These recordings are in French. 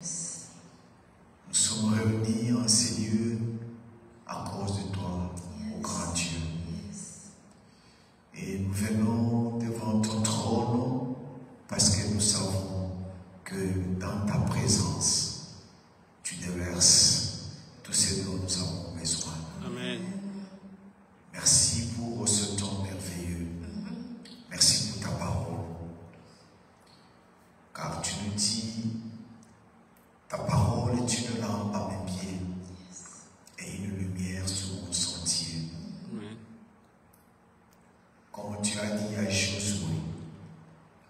Nous sommes réunis en ces lieux à cause de toi, ô grand Dieu. Et nous venons devant ton trône parce que nous savons que dans ta présence, tu déverses tout ce dont nous avons besoin. Amen. Merci pour ce temps merveilleux. Merci pour ta parole. Car tu nous dis, ta parole est une lampe à mes pieds et une lumière sur mon sentier. Amen. Comme tu as dit à Josué,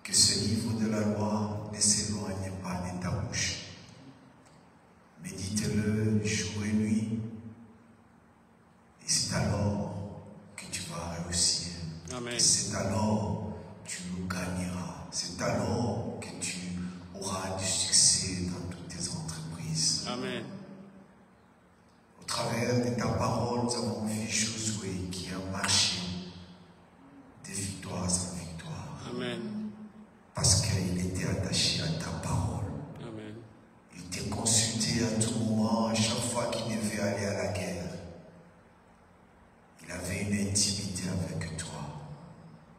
que ce livre de la loi ne s'éloigne pas de ta bouche. Médite-le jour et nuit, et c'est alors que tu vas réussir. Amen. C'est alors que tu nous gagneras. C'est alors que tu auras du succès dans toutes tes entreprises. Amen. Au travers de ta parole, nous avons vu Josué qui a marché de victoire en victoire. Amen. Parce qu'il était attaché à ta parole. Amen. Il t'est consulté à tout moment, à chaque fois qu'il devait aller à la guerre. Il avait une intimité avec toi.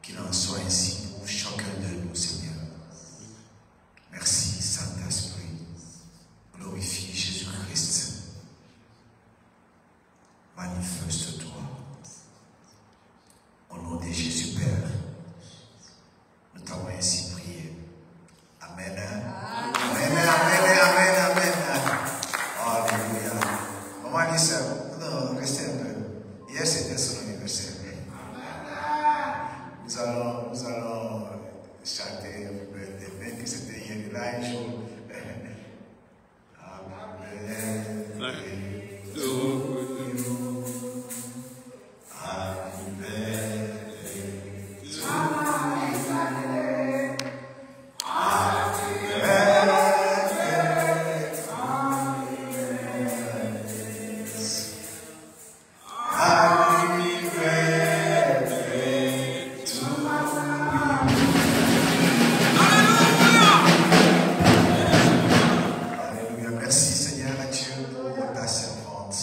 Qu'il en soit ainsi pour chacun de nous, Seigneur. Merci, Saint-Esprit. Glorifie Jésus-Christ. Manifeste-toi. Au nom de Jésus, Père, nous t'avons ainsi prié. Amen. Amen, amen, amen, amen. Alléluia. Maman dit ça. Non, restez un peu. Hier, c'était son anniversaire. Nous allons chanter Happy Birthday. Même que c'était hier, là, un jour. Happy birthday to you. Happy birthday to you. Happy birthday, happy birthday to you. Alléluia. Merci Seigneur Dieu pour ta servante.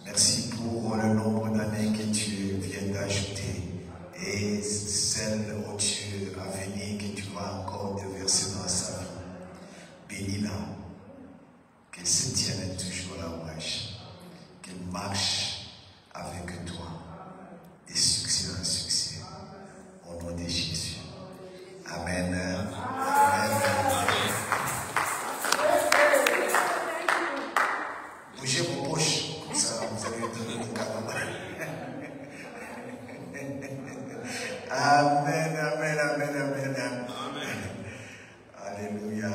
Merci pour le nombre d'années que tu viens d'ajouter et celle, oh Dieu, à venir que tu vas encore déverser dans sa vie. Bénis-la, qu'elle se tienne toujours la marche, qu'elle marche avec toi, de succès en succès, au nom de Jésus. Amen. Amen. Bougez vos poches, comme ça vous allez donner le cadeau. Amen, amen, amen, amen, amen. Alléluia.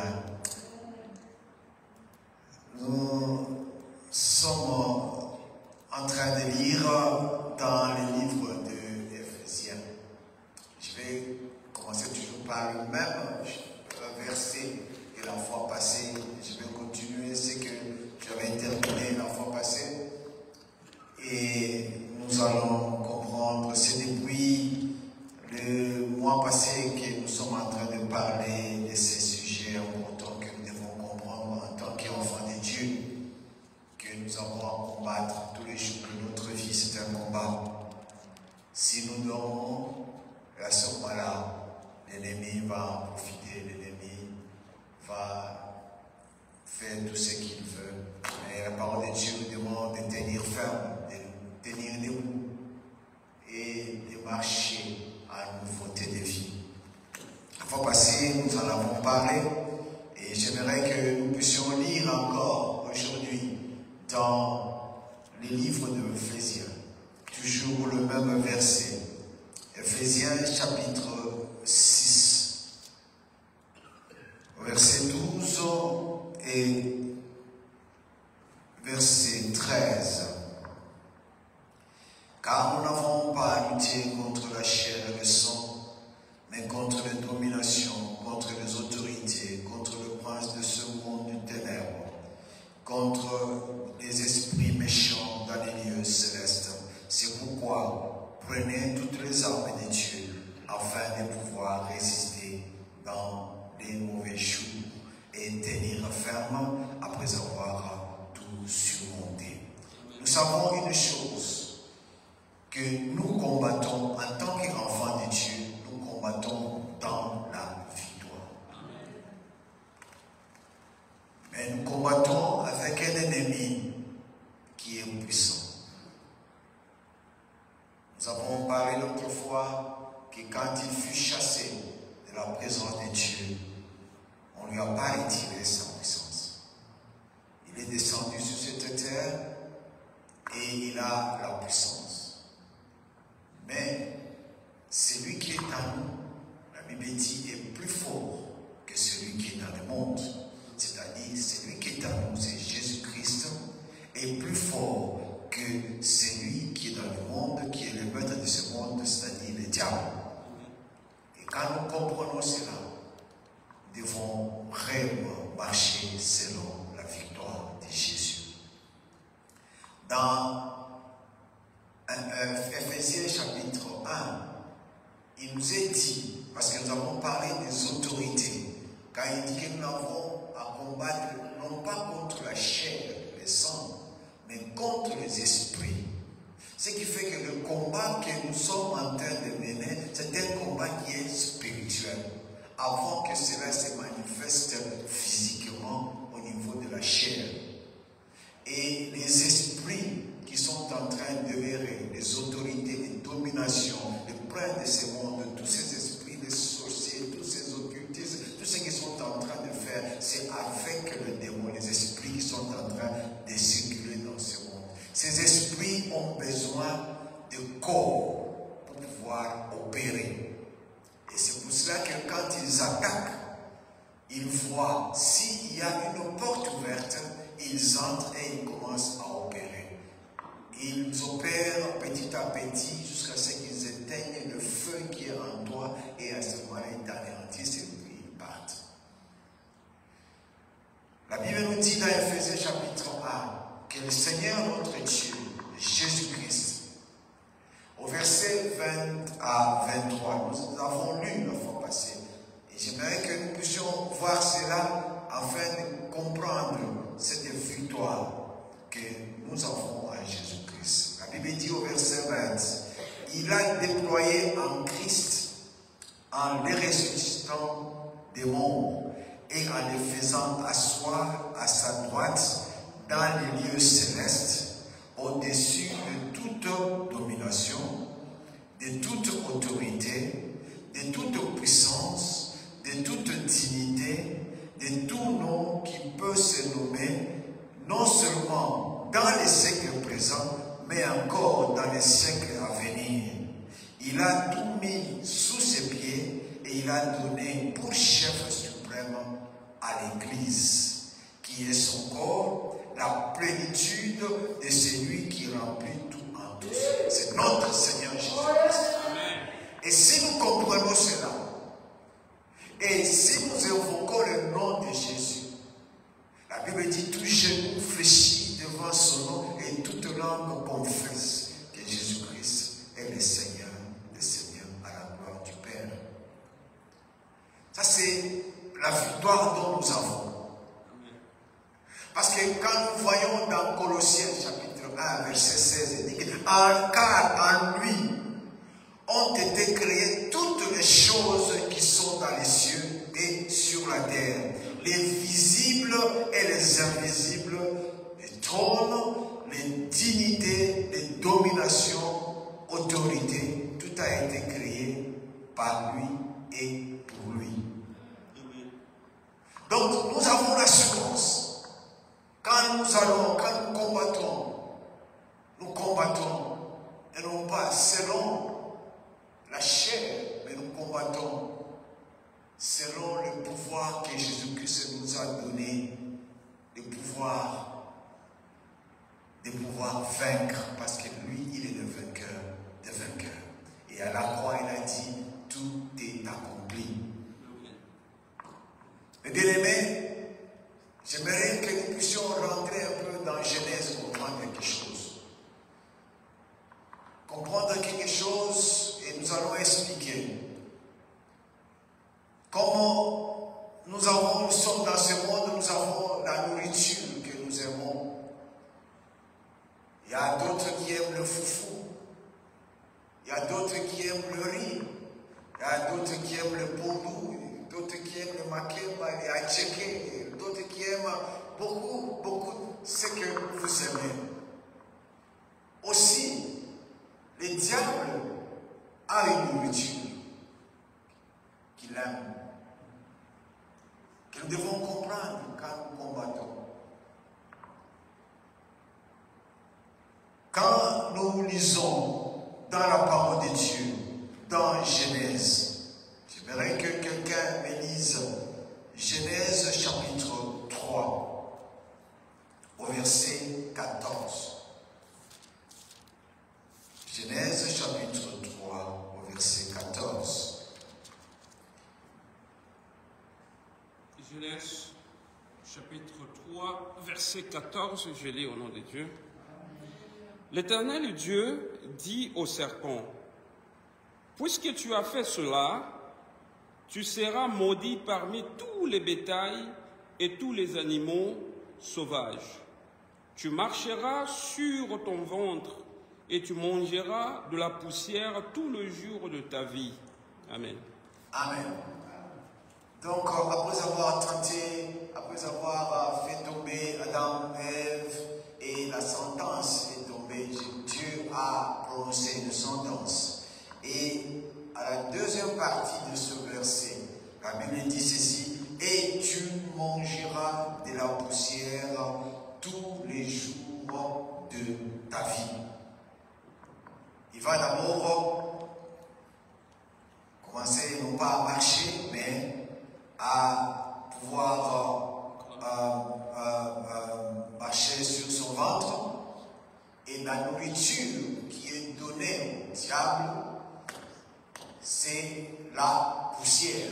Nous sommes en train de lire dans le livre de Éphésiens. Je vais commencer toujours par le même verset que la fois passée. Je vais continuer ce que j'avais terminé la fois passée. Et nous allons comprendre, c'est depuis le mois passé que nous sommes en train de parler de ces sujets importants que nous devons comprendre en tant qu'enfants de Dieu, que nous avons à combattre tous les jours de notre vie. C'est un combat. Si nous dormons, à ce moment-là, l'ennemi va en profiter, l'ennemi va faire tout ce qu'il veut. Mais la parole de Dieu nous demande de tenir ferme, de tenir debout et de marcher à nouveauté de vie. La fois passée, nous en avons parlé et j'aimerais que nous puissions lire encore aujourd'hui dans le livre de Éphésiens, toujours le même verset. Éphésiens chapitre 6, verset 12 et verset 13. Car nous n'avons pas à lutter contre la chair et le sang, mais contre les dominations, contre les autorités, contre le prince de ce monde du ténèbre, contre les esprits méchants dans les lieux célestes. C'est pourquoi prenez toutes les armes de Dieu afin de pouvoir résister dans les mauvais jours et tenir ferme savons une chose, que nous combattons en tant qu'enfants de Dieu, nous combattons dans la victoire. Mais nous combattons avec un ennemi qui est puissant. Nous avons parlé l'autre fois que quand il fut chassé de la présence de Dieu, on ne lui a pas retiré sa puissance. Il est descendu sur cette terre et il a la puissance. Mais celui qui est en nous, la Bible dit, est plus fort que celui qui est dans le monde. C'est-à-dire, celui qui est en nous, c'est Jésus-Christ, est plus fort que celui qui est dans le monde, qui est le maître de ce monde, c'est-à-dire le diable. Et quand nous comprenons cela, nous devons réellement marcher selon la victoire de Jésus. Dans Ephésiens chapitre 1, il nous est dit, parce que nous avons parlé des autorités, quand il dit que nous avons à combattre non pas contre la chair, le sang, mais contre les esprits. Ce qui fait que le combat que nous sommes en train de mener, c'est un combat qui est spirituel. Avant que cela se manifeste physiquement au niveau de la chair. Et les esprits qui sont en train d'œuvrer, les autorités, les dominations, les princes de ce monde, tous ces esprits, les sorciers, tous ces occultistes, tous ceux qui sont en train de faire, c'est avec le démon, les esprits qui sont en train de circuler dans ce monde. Ces esprits ont besoin de corps pour pouvoir opérer. Et c'est pour cela que quand ils attaquent, ils voient s'il y a une porte ouverte, ils entrent et ils commencent à opérer. Ils opèrent petit à petit jusqu'à ce qu'ils éteignent le feu qui est en toi et à ce moment-là, ils t'anéantissent et puis ils partent. La Bible nous dit dans Ephésiens chapitre 1 que le Seigneur notre Dieu, Jésus-Christ, au verset 20 à 23, nous avons lu la fois passée. Et j'aimerais que nous puissions voir cela afin de comprendre cette victoire que nous avons en Jésus-Christ. La Bible dit au verset 20, il a déployé en Christ, en les ressuscitant des morts et en les faisant asseoir à sa droite dans les lieux célestes, au-dessus de toute domination, de toute autorité, de toute puissance, de toute dignité, de tout nom qui peut se nommer, non seulement dans les siècles présents, mais encore dans les siècles à venir. Il a tout mis sous ses pieds et il a donné pour chef suprême à l'Église, qui est son corps, la plénitude de celui qui remplit tout en tous. C'est notre Seigneur Jésus-Christ. Et si nous comprenons cela, et si nous évoquons le nom de Jésus, la Bible dit tout genou fléchit devant son nom et toute langue confesse que Jésus-Christ est le Seigneur des Seigneurs à la gloire du Père. Ça c'est la victoire dont nous avons. Parce que quand nous voyons dans Colossiens chapitre 1 verset 16, il dit que car en lui ont été créées toutes les choses qui sont dans les cieux et sur la terre, les visibles et les invisibles, les trônes, les dignités, les dominations, autorités, tout a été créé par lui et pour lui. Donc nous avons l'assurance. Quand nous combattons, et non pas selon la chair, mais nous combattons selon le pouvoir que Jésus-Christ nous a donné, le pouvoir de pouvoir vaincre, parce que lui, il est le vainqueur des vainqueurs. Et à la croix, il a dit, tout est accompli. Mes bien-aimés, j'aimerais que nous puissions rentrer un peu dans Genèse, comprendre quelque chose. Comprendre quelque chose et nous allons expliquer comment nous sommes dans ce monde, nous avons la nourriture que nous aimons. Il y a d'autres qui aiment le foufou. Il y a d'autres qui aiment le riz. Il y a d'autres qui aiment le pondou. D'autres qui aiment le makeba, les acheke. D'autres qui aiment beaucoup ce que vous aimez. Aussi, le diable a une nourriture qu'il aime, que nous devons comprendre quand nous combattons. Quand nous lisons dans la parole de Dieu, dans Genèse, j'aimerais que quelqu'un me lise Genèse chapitre 3, au verset 14. Genèse chapitre 3, au verset 14. Genèse chapitre 3, verset 14, je lis au nom de Dieu. L'Éternel Dieu dit au serpent, « Puisque tu as fait cela, tu seras maudit parmi tous les bétails et tous les animaux sauvages. Tu marcheras sur ton ventre et tu mangeras de la poussière tout le jour de ta vie. » Amen. Amen. Donc, après avoir tenté, après avoir fait tomber Adam, Ève, et la sentence est tombée, Dieu a prononcé une sentence. Et à la deuxième partie de ce verset, la Bible dit ceci, « Et tu mangeras de la poussière tous les jours de ta vie. » Il va d'abord commencer non pas à marcher, mais à pouvoir marcher sur son ventre. Et la nourriture qui est donnée au diable, c'est la poussière.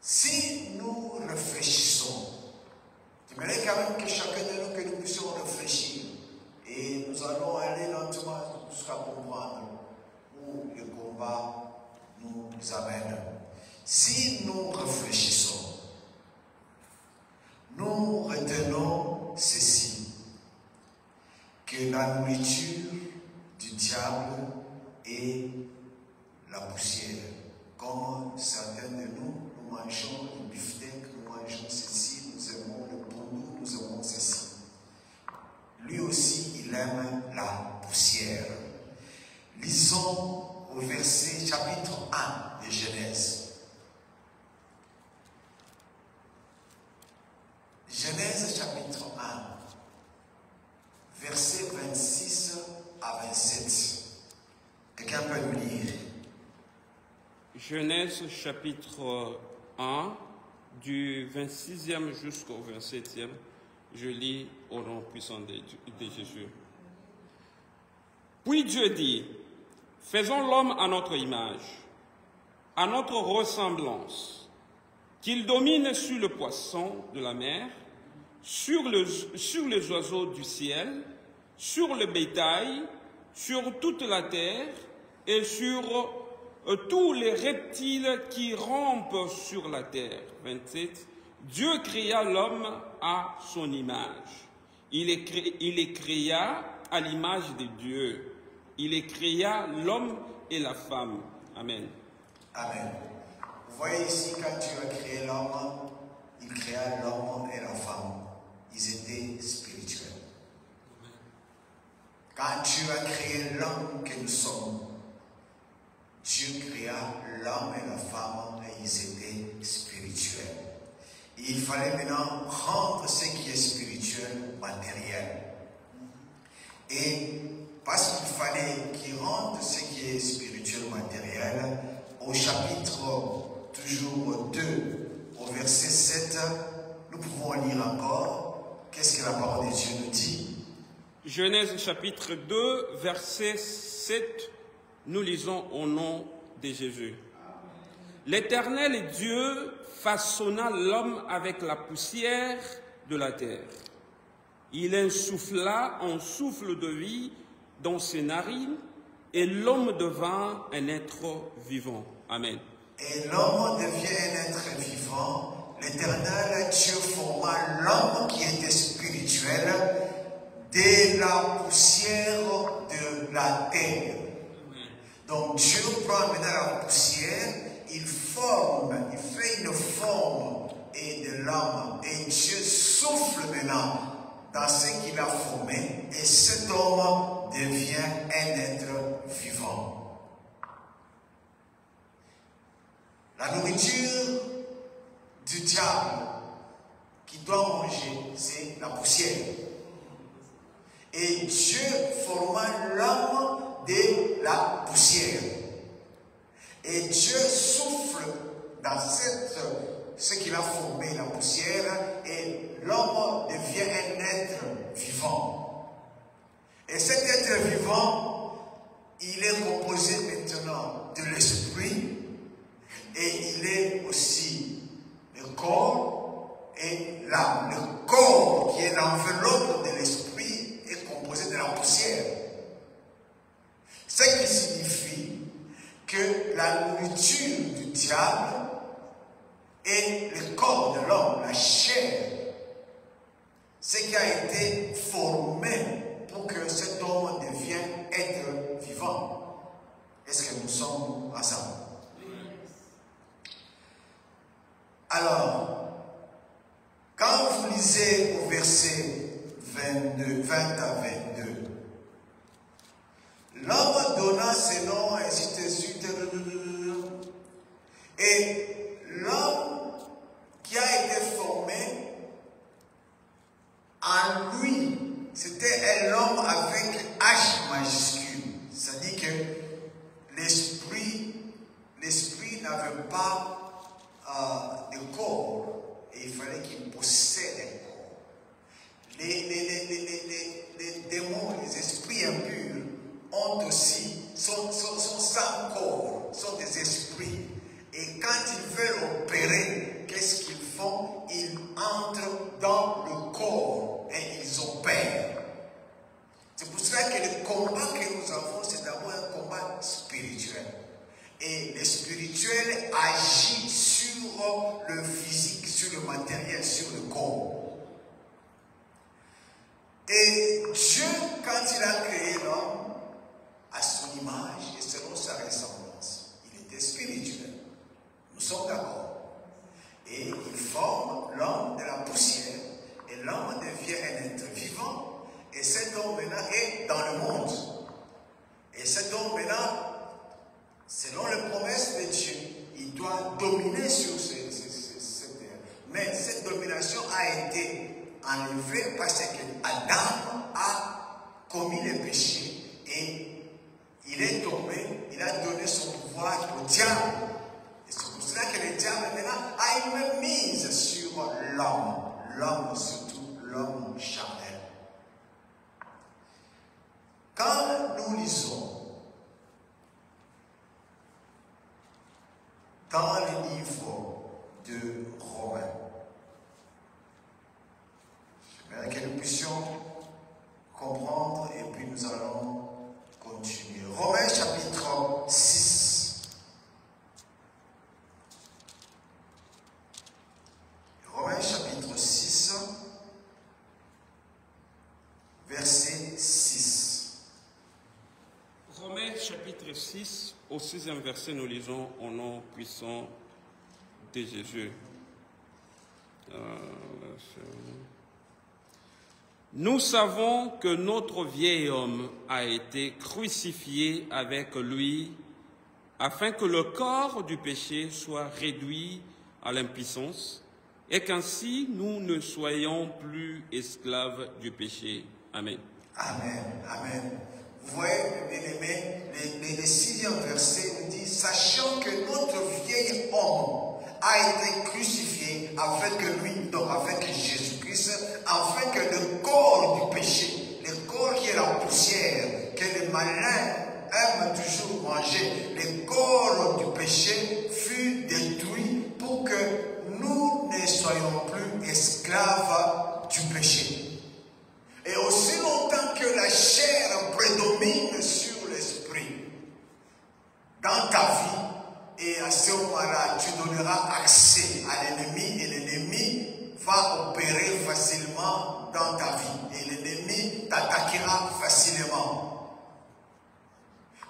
Si nous réfléchissons, j'aimerais quand même que chacun de nous, que nous puissions réfléchir. Et nous allons aller lentement jusqu'à comprendre où le combat nous amène. Si nous réfléchissons, nous retenons ceci, que la nourriture du diable est la poussière. Comme certains de nous, nous mangeons le beefsteak, nous mangeons ceci, nous aimons le pondou, nous aimons ceci. Lui aussi, il aime la poussière. Lisons au verset chapitre 1 de Genèse. Genèse chapitre 1, versets 26 à 27. Quelqu'un peut nous lire? Genèse chapitre 1, du 26e jusqu'au 27e. Je lis au nom puissant de Jésus. Puis Dieu dit, « Faisons l'homme à notre image, à notre ressemblance, qu'il domine sur le poisson de la mer, sur les oiseaux du ciel, sur le bétail, sur toute la terre et sur tous les reptiles qui rampent sur la terre. » 27. Dieu créa l'homme à son image. Il les créa à l'image de Dieu. Il les créa l'homme et la femme. Amen. Amen. Vous voyez ici, quand Dieu a créé l'homme, il créa l'homme et la femme. Ils étaient spirituels. Quand Dieu a créé l'homme que nous sommes, Dieu créa l'homme et la femme et ils étaient spirituels. Et il fallait maintenant rendre ce qui est spirituel matériel. Et parce qu'il fallait qu'il rende ce qui est spirituel matériel, au chapitre toujours 2, au verset 7, nous pouvons lire encore. Qu'est-ce que la parole de Dieu nous dit? Genèse chapitre 2, verset 7, nous lisons au nom de Jésus. L'Éternel Dieu façonna l'homme avec la poussière de la terre. Il insuffla un souffle de vie dans ses narines et l'homme devint un être vivant. Amen. Et l'homme devient un être vivant. L'Éternel Dieu forma l'homme qui était spirituel. spirituel de la poussière de la terre. Donc Dieu prend maintenant la poussière, il fait une forme et de l'homme. Et Dieu souffle maintenant dans ce qu'il a formé. Et cet homme devient un être vivant. La nourriture du diable qui doit manger, c'est la poussière. Et Dieu forma l'homme de la poussière. Et Dieu souffle dans ce qu'il a formé, la poussière, et l'homme devient un être vivant. Et cet être vivant, il est composé maintenant de l'esprit, et il est aussi le corps et l'âme. Le corps, qui est l'enveloppe de l'esprit, est composé de la poussière. Ce qui signifie que la nourriture du diable est le corps de l'homme, la chair. Ce qui a été formé pour que cet homme devienne être vivant. Est-ce que nous sommes ensemble? Alors, quand vous lisez au verset 20 à 22, l'homme donna ses noms, ainsi de suite. Et l'homme qui a été formé, en lui, c'était un homme avec H majuscule. C'est-à-dire que l'esprit n'avait pas de corps. Et il fallait qu'il possède un corps. Les démons, les esprits impurs, sont sans corps, sont des esprits. Et quand ils veulent opérer, qu'est-ce qu'ils font? Ils entrent dans le corps et ils opèrent. C'est pour cela que le combat que nous avons, c'est d'abord un combat spirituel. Et le spirituel agit sur le physique, sur le matériel, sur le corps. Et Dieu, quand il a créé l'homme, à son image et selon sa ressemblance, il était spirituel. Nous sommes d'accord. Et il forme l'homme de la poussière. Et l'homme devient un être vivant. Et cet homme maintenant est dans le monde. Et cet homme maintenant, selon les promesses de Dieu, il doit dominer sur cette terre. Mais cette domination a été enlevée parce que Adam a commis le péché et il est tombé, il a donné son pouvoir au diable. Et c'est pour cela que le diable maintenant a une mise sur l'homme surtout l'homme charnel. Quand nous lisons dans le livre de Romains, j'aimerais que nous puissions comprendre et puis nous allons continuer. Romains chapitre 6. Romains chapitre 6, verset 6. Romains chapitre 6, au 6e verset, nous lisons au nom puissant de Jésus. Nous savons que notre vieil homme a été crucifié avec lui afin que le corps du péché soit réduit à l'impuissance et qu'ainsi nous ne soyons plus esclaves du péché. Amen. Amen. Amen. Vous voyez, bien-aimés, le 6e verset nous dit, sachant que notre vieil homme a été crucifié avec lui, donc avec Jésus-Christ, afin que le corps du péché, le corps qui est la poussière, que les malins aiment toujours manger, le corps du péché fut détruit pour que nous ne soyons plus esclaves du péché. Et aussi longtemps que la chair prédomine sur l'esprit dans ta vie, et à ce moment-là, tu donneras accès à l'ennemi et l'ennemi va opérer facilement dans ta vie et l'ennemi t'attaquera facilement.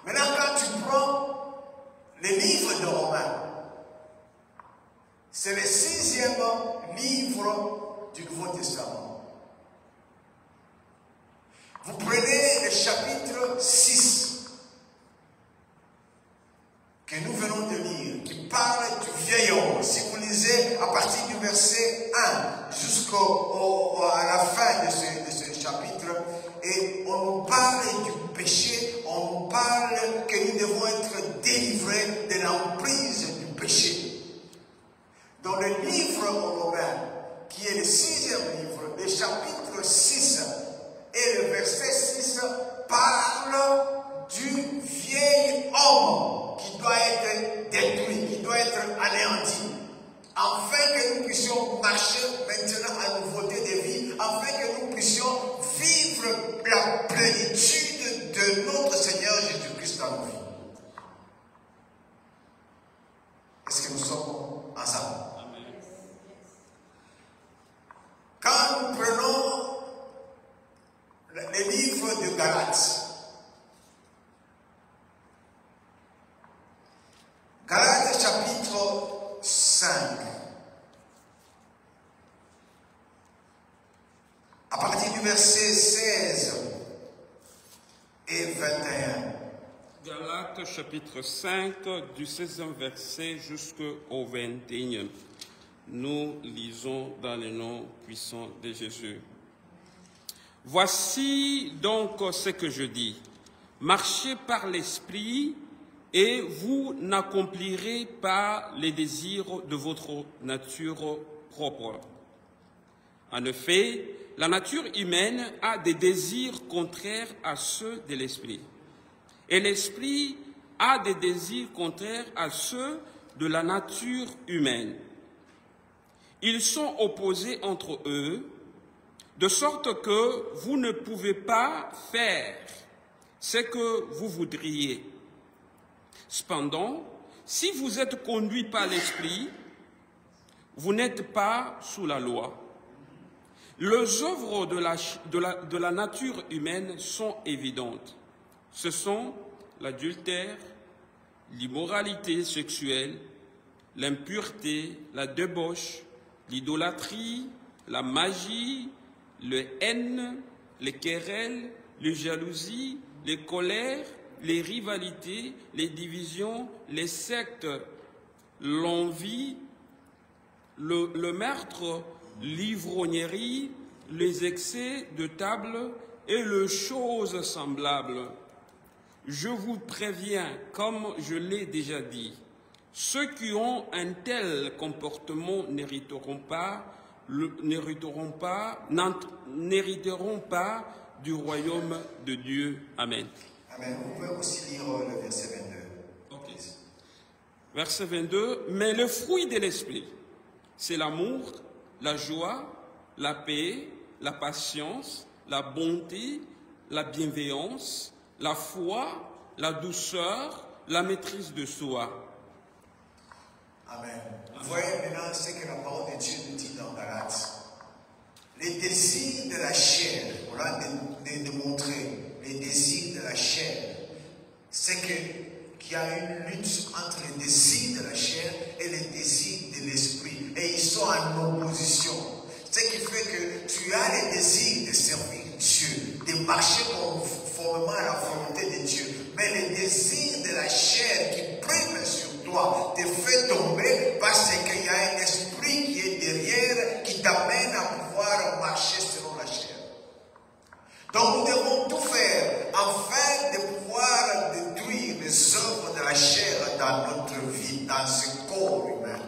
Maintenant, quand tu prends le livre de Romains, c'est le 6e livre du Nouveau Testament. Vous prenez le chapitre 6 que nous venons de lire, qui parle du vieil homme. Si vous lisez à partir du verset 1 jusqu'à la fin de ce chapitre, et on nous parle du péché, on nous parle que nous devons être délivrés de l'emprise du péché. Dans le livre Romains, qui est le 6e livre, le chapitre 6 et le verset 6 parle du vieil homme qui doit être détruit, qui doit être anéanti, afin que nous puissions marcher maintenant à nouveauté de vie, afin que nous puissions vivre la plénitude de notre Seigneur Jésus-Christ dans nos vies. Est-ce que nous sommes ensemble? Quand nous prenons le livre de Galates, Galates chapitre 5, à partir du verset 16 et 21. Galates chapitre 5, du 16e verset jusqu'au 21e. Nous lisons dans le nom puissant de Jésus. Voici donc ce que je dis. Marchez par l'esprit et vous n'accomplirez pas les désirs de votre nature propre. En effet, la nature humaine a des désirs contraires à ceux de l'esprit. Et l'esprit a des désirs contraires à ceux de la nature humaine. Ils sont opposés entre eux, de sorte que vous ne pouvez pas faire ce que vous voudriez. Cependant, si vous êtes conduits par l'esprit, vous n'êtes pas sous la loi. Les œuvres de la nature humaine sont évidentes. Ce sont l'adultère, l'immoralité sexuelle, l'impureté, la débauche, l'idolâtrie, la magie, le haine, les querelles, les jalousies, les colères, les rivalités, les divisions, les sectes, l'envie, le meurtre, l'ivrognerie, les excès de table et les choses semblables. Je vous préviens, comme je l'ai déjà dit, ceux qui ont un tel comportement n'hériteront pas du royaume de Dieu. Amen. Amen. Vous pouvez aussi lire le verset 22. Okay. Verset 22. Mais le fruit de l'esprit, c'est l'amour, la joie, la paix, la patience, la bonté, la bienveillance, la foi, la douceur, la maîtrise de soi. Amen. Vous voyez maintenant ce que la parole de Dieu nous dit dans Galates. Les désirs de la chair, on l'a démontré, les désirs de la chair, c'est qu'il y a une lutte entre les désirs de la chair et les désirs de l'esprit. Et ils sont en opposition. Ce qui fait que tu as les désirs de servir Dieu, de marcher conformément à la volonté de Dieu. Mais les désirs de la chair qui priment sur toi te fait tomber parce qu'il y a un esprit qui est derrière qui t'amène à pouvoir marcher selon la chair. Donc nous devons tout faire afin de pouvoir détruire les œuvres de la chair dans notre vie, dans ce corps humain.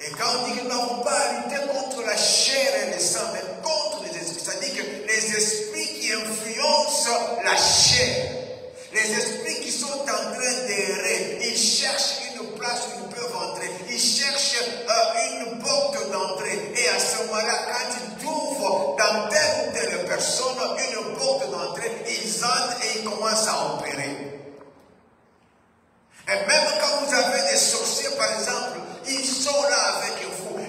Et quand on dit que nous n'avons pas à lutter contre la chair et le sang, mais contre les esprits, ça dit que les esprits qui influencent la chair, les esprits qui sont en train d'errer, ils cherchent une place où ils peuvent entrer, ils cherchent une porte d'entrée. Et à ce moment-là, quand ils trouvent dans telle ou telle personne une porte d'entrée, ils entrent et ils commencent à opérer. Et même quand vous avez des sorciers, par exemple, ils sont là avec vous.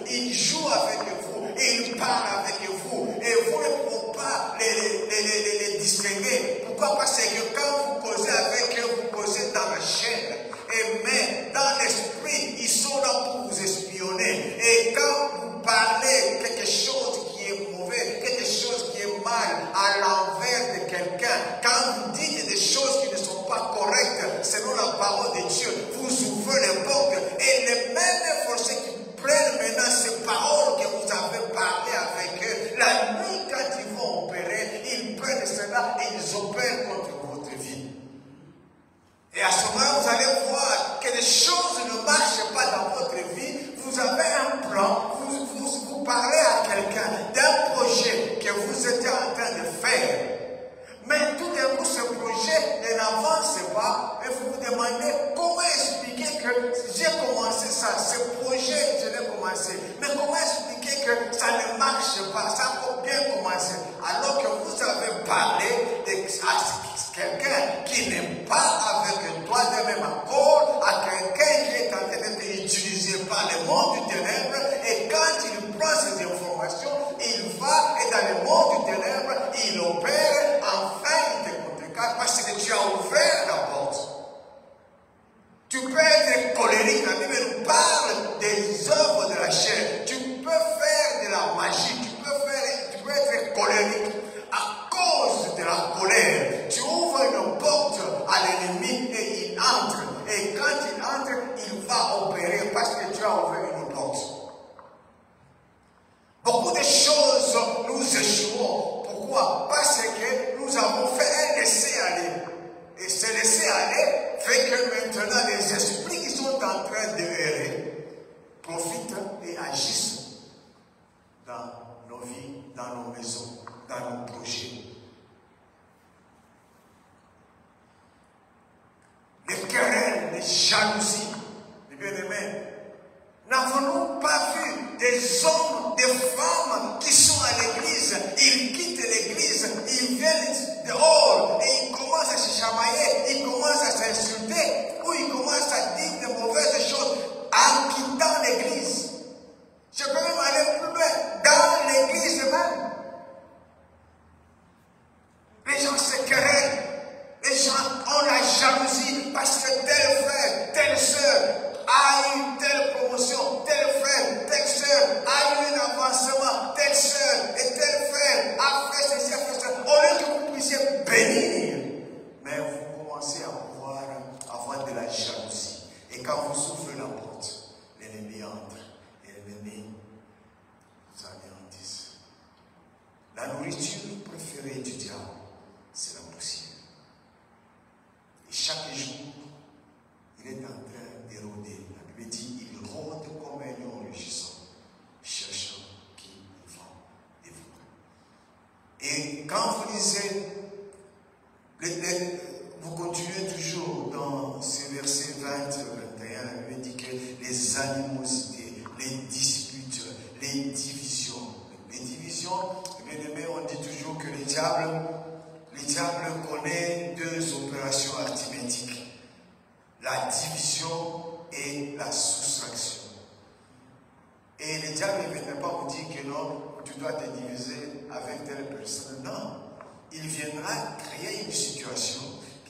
dans le monde du ténèbre, il opère afin de te contrecarrer parce que tu as ouvert la porte. Tu peux être colérique, la Bible nous parle des œuvres de la chair. Tu peux faire de la magie, tu peux être colérique à cause de la colère. Tu ouvres une porte à l'ennemi et il entre. Et quand il entre, il va opérer parce que tu as ouvert une porte. Beaucoup de choses nous échouons. Pourquoi? Parce que nous avons fait un laisser-aller. Et ce laisser-aller fait que maintenant les esprits qui sont en train de errer profitent et agissent dans nos vies, dans nos maisons, dans nos projets. Les querelles, les jalousies, les bien-aimés. N'avons-nous pas vu des hommes, des femmes qui sont à l'église, ils quittent l'église, ils viennent dehors et ils commencent à se chamailler, ils commencent à s'insulter, ou ils commencent à dire de mauvaises choses en quittant l'église. Je peux même aller plus loin, dans l'église même. Les gens se querellent, les gens ont la jalousie parce que tel frère, telle soeur a une telle promotion, tel frère, telle soeur a eu un avancement, telle soeur et tel frère a fait ceci, a fait ça. Au lieu que vous puissiez bénir, mais vous commencez à avoir de la jalousie. Et quand vous ouvrez la porte, l'ennemi entre et l'ennemi vous anéantisse. La nourriture préférée du diable, c'est la poussière. Et chaque jour, il est en train d'éroder. La Bible dit, il rôde comme un lion rugissant, cherchant qui il va dévorer. Et quand vous lisez, vous continuez toujours dans ces versets 20 et 21, la Bible dit que les animosités, les disputes, les divisions. Les divisions, bien aimé, on dit toujours que le diable connaît deux opérations arithmétiques. La division et la soustraction. Et le diable ne vient pas vous dire que non, tu dois te diviser avec telle personne. Non. Il viendra créer une situation,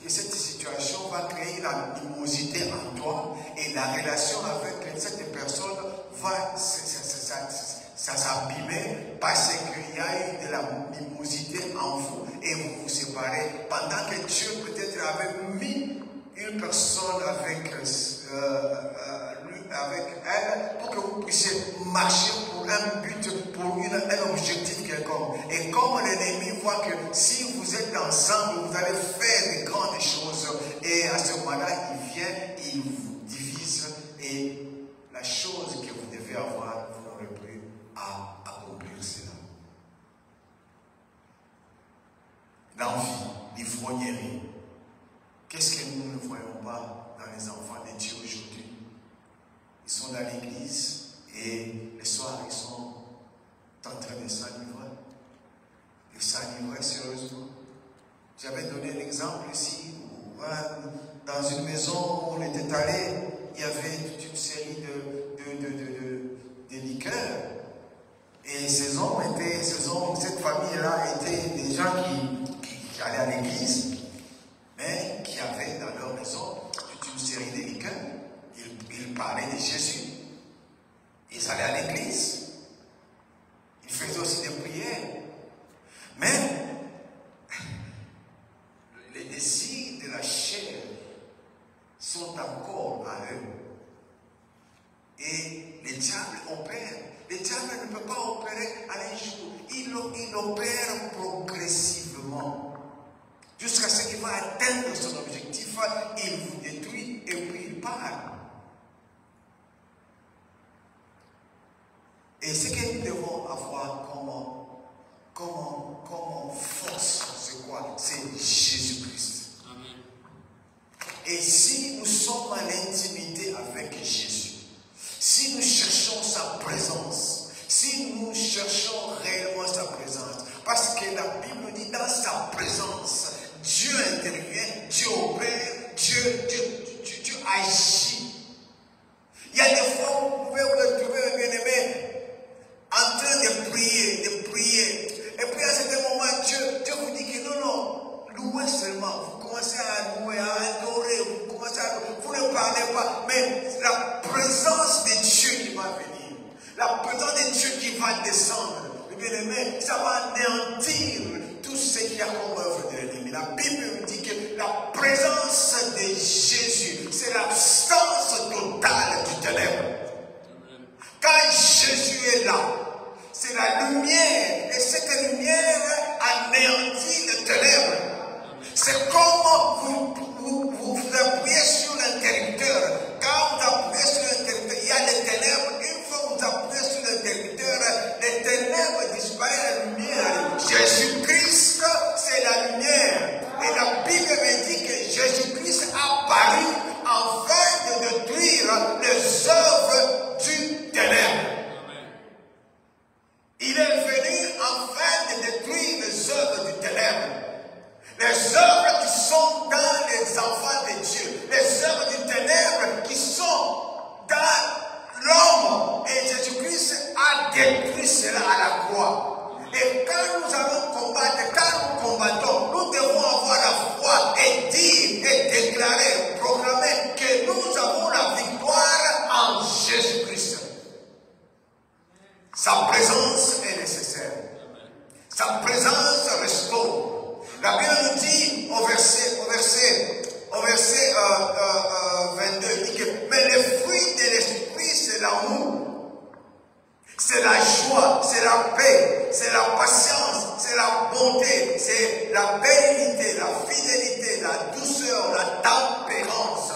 et cette situation va créer l'animosité en toi, et la relation avec cette personne va s'abîmer parce qu'il y a eu de l'animosité en vous, et vous vous séparez, pendant que Dieu peut-être avait mis une personne avec elle pour que vous puissiez marcher pour un but, pour un objectif quelconque. Et comme l'ennemi voit que si vous êtes ensemble, vous allez faire de grandes choses, et à ce moment-là, il vient, il vous divise, et la chose que vous devez avoir, vous n'aurez plus à accomplir cela. L'envie, l'ivrognerie. Qu'est-ce que nous ne voyons pas dans les enfants de Dieu aujourd'hui? Ils sont dans l'église et le soir ils sont en train de s'enivrer. Ils s'enivraient sérieusement. J'avais donné un exemple ici où, dans une maison où on était allé, il y avait toute une série de liqueurs. Et ces hommes, cette famille-là étaient des gens qui allaient à l'église, mais qui avaient dans leur maison toute une série de liqueurs. Ils parlaient de Jésus. Ils allaient à l'église. Ils faisaient aussi des prières. Mais les désirs de la chair sont encore à eux. Et le diable opère. Le diable ne peut pas opérer à un jour. Il opère progressivement. Jusqu'à ce qu'il va atteindre son objectif, il vous détruit et puis il part. Et ce que nous devons avoir comme force, c'est quoi? C'est Jésus-Christ. Et si nous sommes en intimité avec Jésus, si nous cherchons sa présence, si nous cherchons réellement sa présence, parce que la Bible dit dans sa présence, Dieu intervient, Dieu opère, Dieu agit. Il y a des fois où vous pouvez vous retrouver, bien-aimé, en train de prier, et va descendre. Bien-aimé, ça va anéantir tout ce qu'il y a comme œuvre de l'ennemi. La Bible nous dit que la présence de Jésus, c'est l'absence totale du ténèbre. Quand Jésus est là, c'est la lumière, et cette lumière anéantit le ténèbre. C'est comme vous appuyez sur l'interrupteur. Quand vous appuyez sur l'interrupteur, il y a les ténèbres. Une fois que vous appuyez sur l'interrupteur, les ténèbres disparaissent, la lumière. Jésus-Christ, c'est la lumière. Et la Bible me dit que Jésus-Christ a paru afin de détruire les œuvres du ténèbre. Il est venu afin de détruire les œuvres du ténèbre. Les œuvres qui sont dans les enfants de Dieu. Les œuvres du ténèbre qui sont dans l'homme. Et Jésus-Christ a détruit cela à la croix. Et quand nous allons combattre, quand nous combattons, nous devons avoir la foi et dire et déclarer, proclamer que nous avons la victoire en Jésus-Christ. Sa présence est nécessaire. Sa présence restaure. La Bible nous dit au verset 22, il dit que mais le fruit de l'esprit, c'est l'amour, c'est la joie, c'est la paix, c'est la patience, c'est la bonté, c'est la bénignité, la fidélité, la douceur, la tempérance.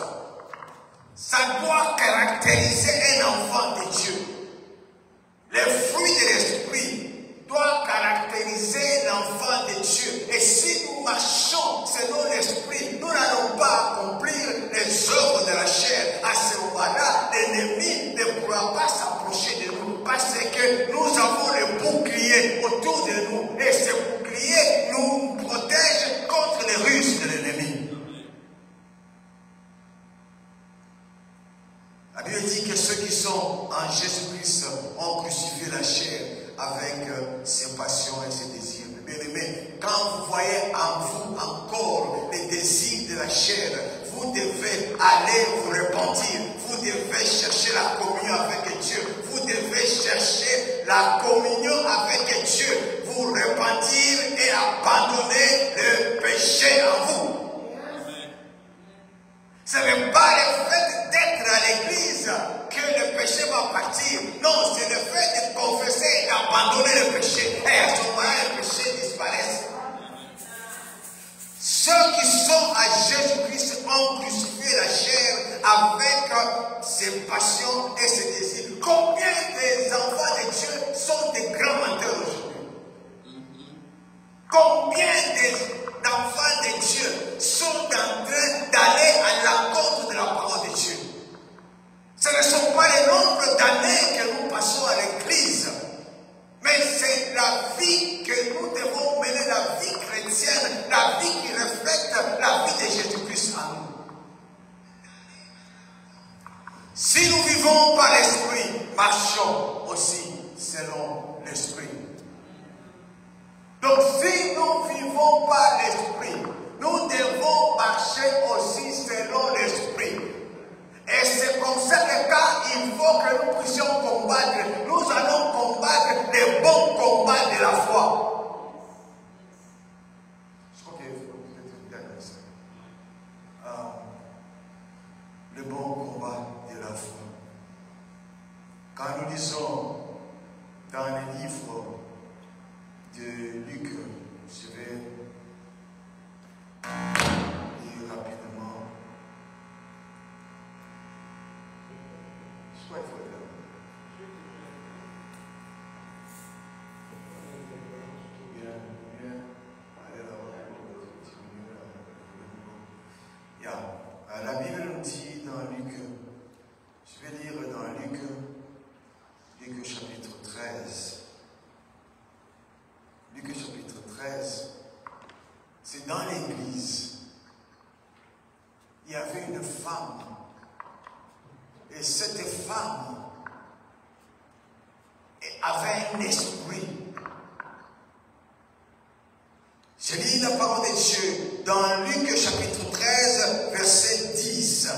Ça doit caractériser un enfant de Dieu. Les fruits de l'esprit doivent caractériser l'enfant de Dieu. Et si nous marchons selon l'esprit, nous n'allons pas accomplir les œuvres de la chair. À ce moment-là, l'ennemi ne pourra pas s'approcher de nous parce que nous avons le bouclier autour de nous. Et ce bouclier nous protège contre les ruses de l'ennemi. La Bible dit que ceux qui sont en Jésus-Christ ont crucifié la chair avec ses passions et ses désirs. Bien-aimés, quand vous voyez en vous encore les désirs de la chair, vous devez aller vous repentir. Vous devez chercher la communion avec Dieu. Vous devez chercher la communion avec Dieu. Vous repentir et abandonner le péché en vous. Ce n'est pas le fait d'être à l'église que le péché va partir. Non, c'est le fait de confesser et d'abandonner le péché. Et à ce moment-là, le péché disparaît. Ceux qui sont à Jésus-Christ ont crucifié la chair avec ses passions et ses désirs. Combien des enfants de Dieu sont des grands menteurs aujourd'hui? Combien d'enfants de Dieu sont en train d'aller à l'encontre de la parole de Dieu? Ce ne sont pas les nombres d'années que nous passons à l'église, mais c'est la vie que nous devons mener, la vie chrétienne, la vie qui reflète la vie de Jésus-Christ en nous. Si nous vivons par l'esprit, marchons aussi selon l'esprit. Donc si nous vivons par l'esprit, nous devons marcher aussi selon l'esprit. Et c'est comme ça le cas, il faut que nous puissions combattre. Nous allons combattre les bons combats de la foi. Je crois que vous êtes bien comme ça. Le bon combat de la foi. Quand nous lisons dans les livres de Luc, je vais lire rapidement. Je crois qu'il faut le faire. Bien. Allez là-bas. La Bible nous dit dans Luc, je vais lire dans Luc chapitre 13. Luc chapitre 13, c'est dans l'église. Il y avait une femme. Et cette femme avait un esprit. Je lis la parole de Dieu dans Luc chapitre 13, verset 10.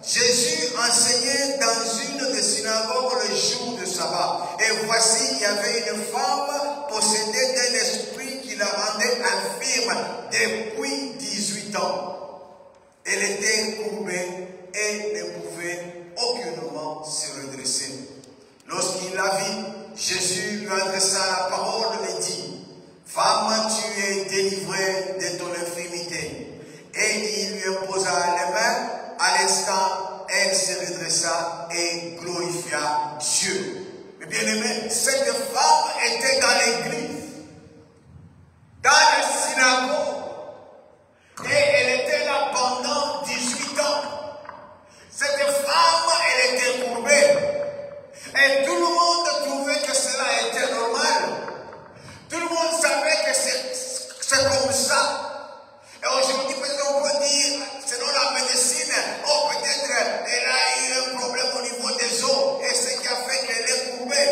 Jésus enseignait dans une des synagogues le jour de sabbat. Et voici, il y avait une femme possédée d'un esprit qui la rendait infirme depuis 18 ans. Elle était courbée et ne pouvait aucunement se redresser. Lorsqu'il la vit, Jésus lui adressa la parole et dit, « Femme, tu es délivrée de ton infirmité. » Et il lui imposa les mains. À l'instant, elle se redressa et glorifia Dieu. Mais bien aimé, cette femme était dans l'église, dans la synagogue, et elle était là pendant 18 ans. Cette femme, elle était courbée. Et tout le monde trouvait que cela était normal. Tout le monde savait que c'est comme ça. Et aujourd'hui, peut-être on peut dire, selon la médecine, oh peut-être elle a eu un problème au niveau des os, et ce qui a fait qu'elle est courbée.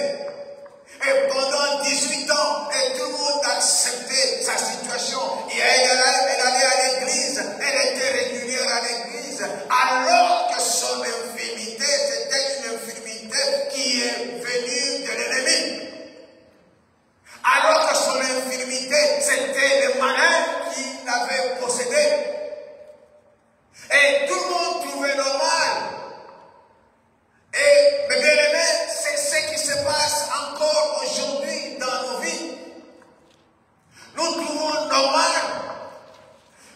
Et pendant 18 ans, et tout le monde acceptait sa situation. Et elle allait à l'église, elle était régulière à l'église, alors que son infirmité, c'était une infirmité qui est venue de l'ennemi. Alors que son infirmité, c'était le malin qui l'avait possédé. Et tout le monde trouvait normal. Et, mes bien-aimés, c'est ce qui se passe encore aujourd'hui dans nos vies. Nous trouvons normal.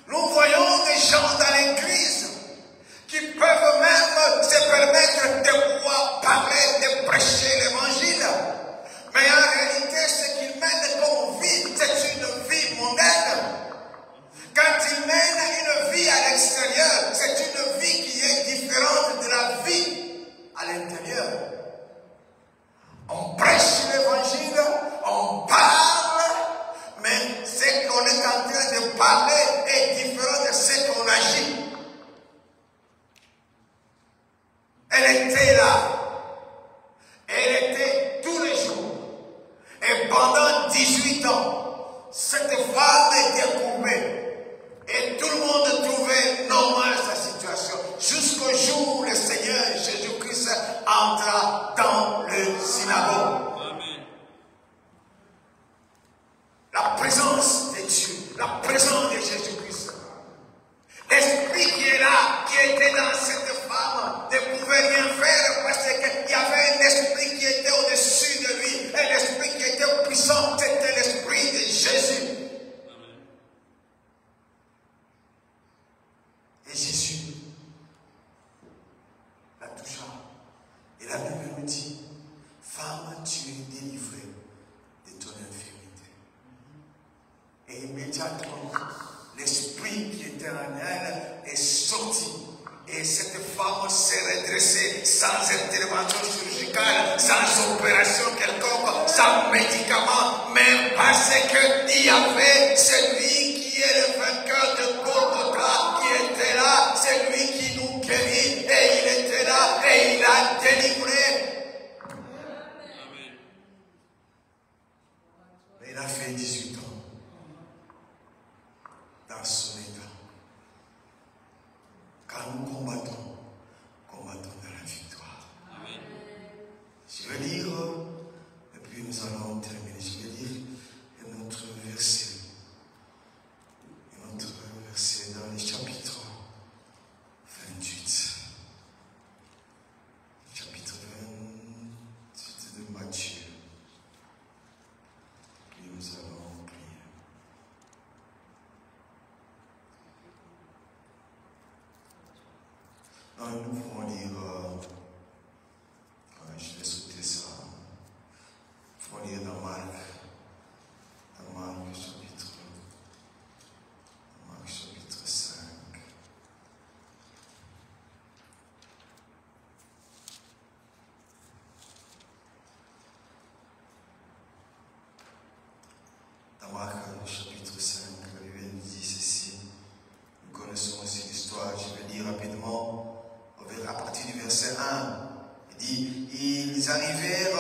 Nous voyons des gens dans l'église qui peuvent même se permettre de pouvoir parler, de prêcher l'évangile. Mais en réalité, ce qu'ils mènent comme vie, c'est une vie mondaine. Quand ils mènent une vie à l'extérieur, c'est une vie qui est différente de la vie à l'intérieur. On prêche l'évangile, on parle, mais ce qu'on est en train de parler est différent de ce qu'on agit. Elle était là. Elle était tous les jours. Et pendant 18 ans, cette femme était courbée. Et tout le monde trouvait normal sa situation. Jusqu'au jour où le Seigneur Jésus-Christ entra dans le synagogue. Amen. La présence de Dieu, la présence de Jésus-Christ. L'esprit qui est là, qui était dans cette femme, ne pouvait rien faire parce qu'il y avait un esprit qui était au-dessus de lui. Un esprit qui était puissant, c'était l'esprit de Jésus. Et Jésus la toucha. Et la Bible nous dit, femme, tu es délivrée de ton infirmité. Et immédiatement, l'esprit qui était en elle est sorti. Et cette femme s'est redressée sans intervention chirurgicale, sans opération quelconque, sans médicament, mais parce qu'il y avait celui qui est le vainqueur de Golgotha qui était là, c'est lui qui nous guérit, et il était là, et il a délivré. Amen. Mais il a fait 18 ans dans son état. Quand nous combattons, combattons dans la victoire. Amen. Je vais lire, et puis nous allons terminer. Je vais lire un autre verset. Un autre verset dans le chapitre 28. Chapitre 28 de Matthieu. Puis nous allons prier. Nous pouvons lire, je vais sauter ça, nous pouvons lire dans Marc chapitre 5. Dans Marc chapitre 5, la Bible nous dit ceci, nous connaissons aussi l'histoire, je vais lire rapidement. À partir du verset 1, il dit, ils arrivèrent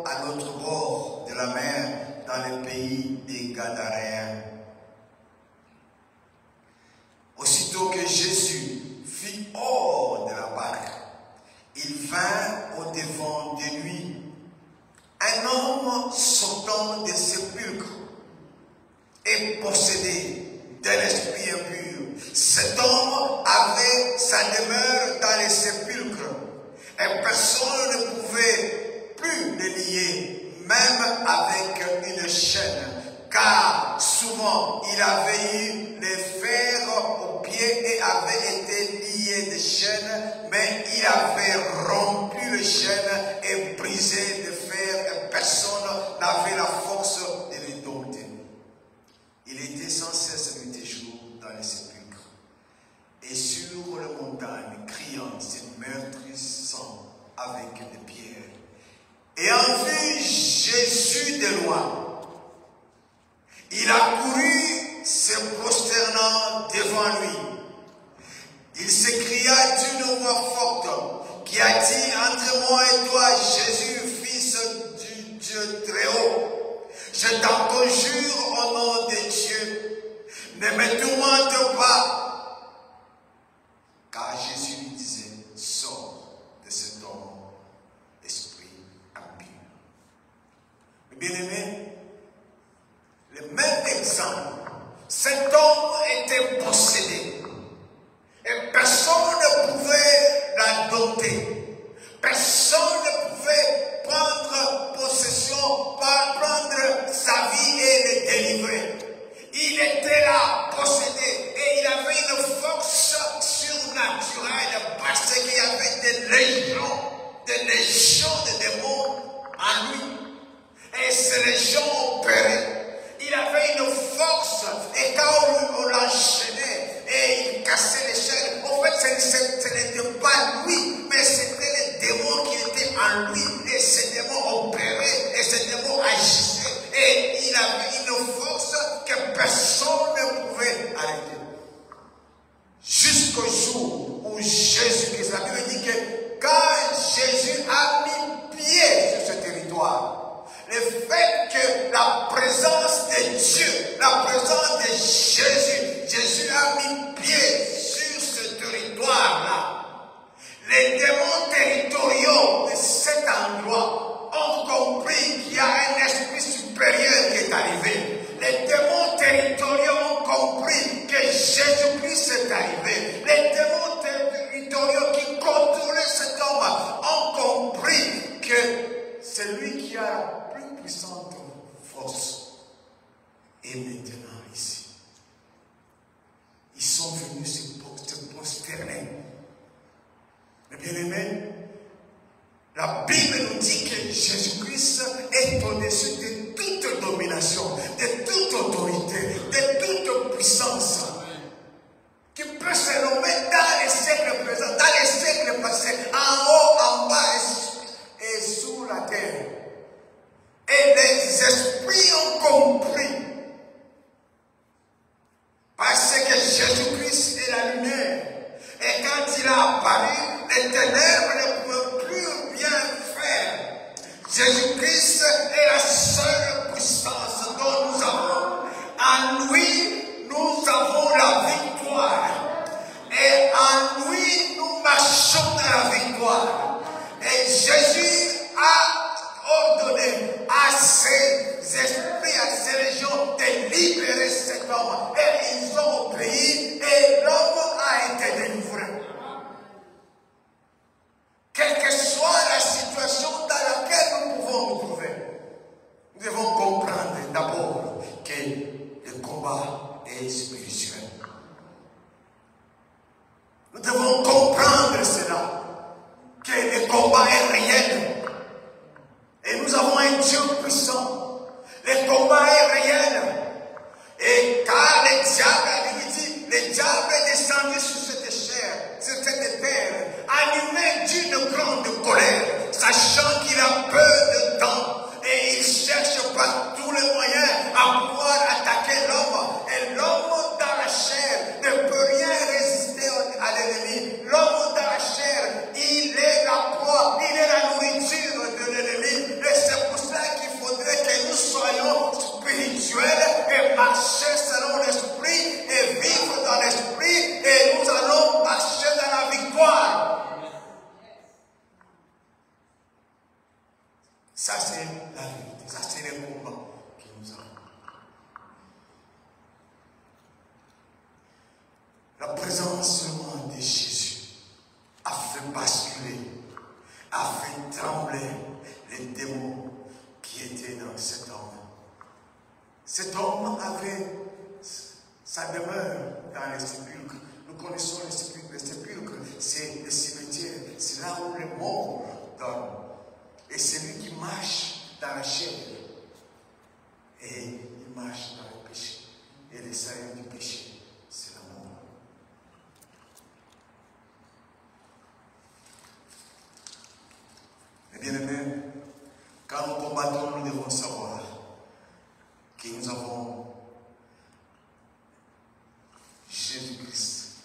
à l'autre bord de la mer homme sortant des sépulcres et possédé d'un esprit impur. Cet homme avait sa demeure dans les sépulcres et personne ne pouvait plus le lier, même avec une chaîne, car souvent il avait eu les fers aux pieds et avait été lié de chaînes, mais il avait rompu les chaînes et brisé les fers et personne n'avait la force de les dompter. Il était sans cesse nuit et jour dans les sépulcres et sur les montagnes, criant, se meurtrissant avec des pierres. Et en vue Jésus de loin, il a couru se prosternant devant lui. Il s'écria d'une voix forte qui a dit entre moi et toi, Jésus, fils du Dieu très haut, je t'en conjure au nom de Dieu, ne me tourmente pas. Car Jésus lui disait, sors de cet homme, esprit impur. Mais bien aimé, le même exemple, cet homme était possédé. Et personne ne pouvait la dompter. Personne ne pouvait prendre possession, prendre sa vie et le délivrer. Il était là, possédé, et il avait une force surnaturelle parce qu'il y avait des légions de démons en lui. Et ces légions opéraient. Il avait une force, et quand on l'enchaînait, et il cassait les chaînes, en fait, ce n'était pas lui, mais c'était les démons qui étaient en lui, et ces démons opéraient, et ces démons agissaient, et il avait une force que personne ne pouvait arrêter. Jusqu'au jour où Jésus-Christ, la Bible dit que quand Jésus a mis pied sur ce territoire, le fait que la présence de Dieu, la présence de Jésus a mis pied sur ce territoire-là, les démons territoriaux de cet endroit ont compris qu'il y a un esprit supérieur qui est arrivé. Les démons territoriaux ont compris que Jésus-Christ est arrivé. Les démons territoriaux qui contrôlaient cet homme ont compris que c'est lui qui a la plus puissante force. Et maintenant ici, ils sont venus se prosterner. Mais bien aimé, la Bible nous dit que Jésus-Christ est au-dessus de toute domination, de toute autorité, de toute puissance, qui peut se nommer dans les siècles présents, dans les siècles passés, en haut, en bas et sous la terre. Et les esprits ont compris, parce que Jésus-Christ est la lumière. Et quand il a apparu, les ténèbres ne pouvaient plus rien faire. Jésus-Christ est la seule puissance dont nous avons. En lui, nous avons la victoire. Et en lui, nous marchons dans la victoire. Et Jésus a ordonné à ses esprits, à ses légions de libérer cet homme. Et ils ont obéi et l'homme a été délivré. Quelle que soit la situation dans laquelle nous pouvons nous trouver, nous devons comprendre d'abord que le combat est spirituel. Nous devons comprendre cela, que le combat est réel. Et nous avons un Dieu puissant. Le combat est réel. Et car le diable, il dit, le diable est descendu sur cette chair, sur cette terre, animé d'une grande colère, sachant qu'il a peu de temps. Et il cherche par tous les moyens à pouvoir attaquer l'homme. Et l'homme dans la chair ne peut rien résister à l'ennemi. L'homme dans la chair, il est la proie, il est la nourriture de l'ennemi. Et c'est pour cela qu'il faudrait que nous soyons spirituels et marcher selon l'esprit et vivre dans l'esprit. Et nous allons marcher dans la victoire. Ça, c'est la vérité. Ça, c'est Cet homme avait sa demeure dans les sépulcres. Nous connaissons les sépulcres. Les sépulcres, c'est le cimetière. C'est là où les morts dorment. Et c'est lui qui marche dans la chair. Et il marche dans le péché. Et le salaire du péché, c'est la mort. Mais bien aimé, quand nous combattons, nous devons savoir que nous avons Jésus-Christ,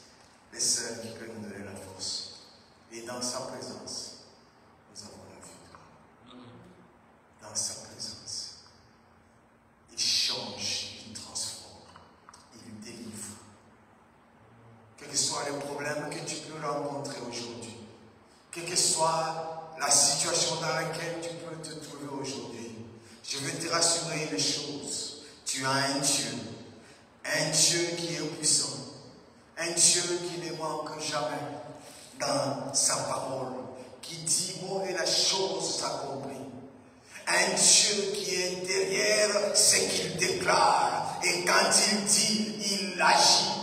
le seul qui peut nous donner la force. Et dans sa présence, nous avons la victoire. Dans sa présence, il change, il transforme, il délivre. Quels que soient les problèmes que tu peux rencontrer aujourd'hui, quelle que soit la situation dans laquelle tu peux te trouver aujourd'hui, je veux te rassurer les choses. Tu as un Dieu qui est puissant, un Dieu qui ne manque jamais dans sa parole, qui dit mot et la chose s'accomplit. Un Dieu qui est derrière ce qu'il déclare, et quand il dit, il agit.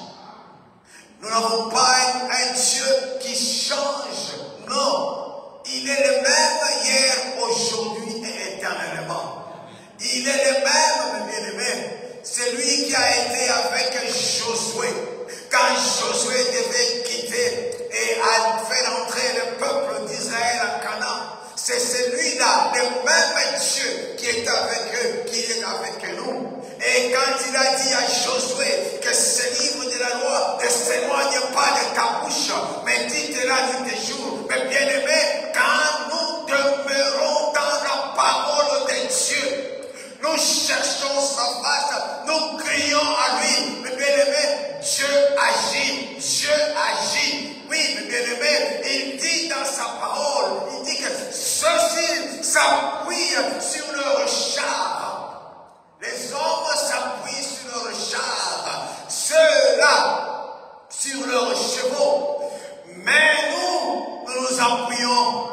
Nous n'avons pas un Dieu qui change, non. Il est le même hier, aujourd'hui et éternellement. Il est le même, mes bien-aimés. C'est lui qui a été avec Josué. Quand Josué devait quitter et a fait entrer le peuple d'Israël à Canaan, c'est celui-là, le même Dieu qui est avec eux, qui est avec nous. Et quand il a dit à Josué que ce livre de la loi ne s'éloigne pas de ta bouche, mais dites-la nuit et jour, mes bien-aimés, quand nous demeurons dans la parole de Dieu, nous cherchons sa face, nous crions à lui, mes bien-aimés, Dieu agit, Dieu agit. Oui, mes bien-aimés, il dit dans sa parole, il dit que ceux-ci s'appuient sur leur char. Les hommes s'appuient sur leur char, ceux-là sur leurs chevaux. Mais nous nous appuyons.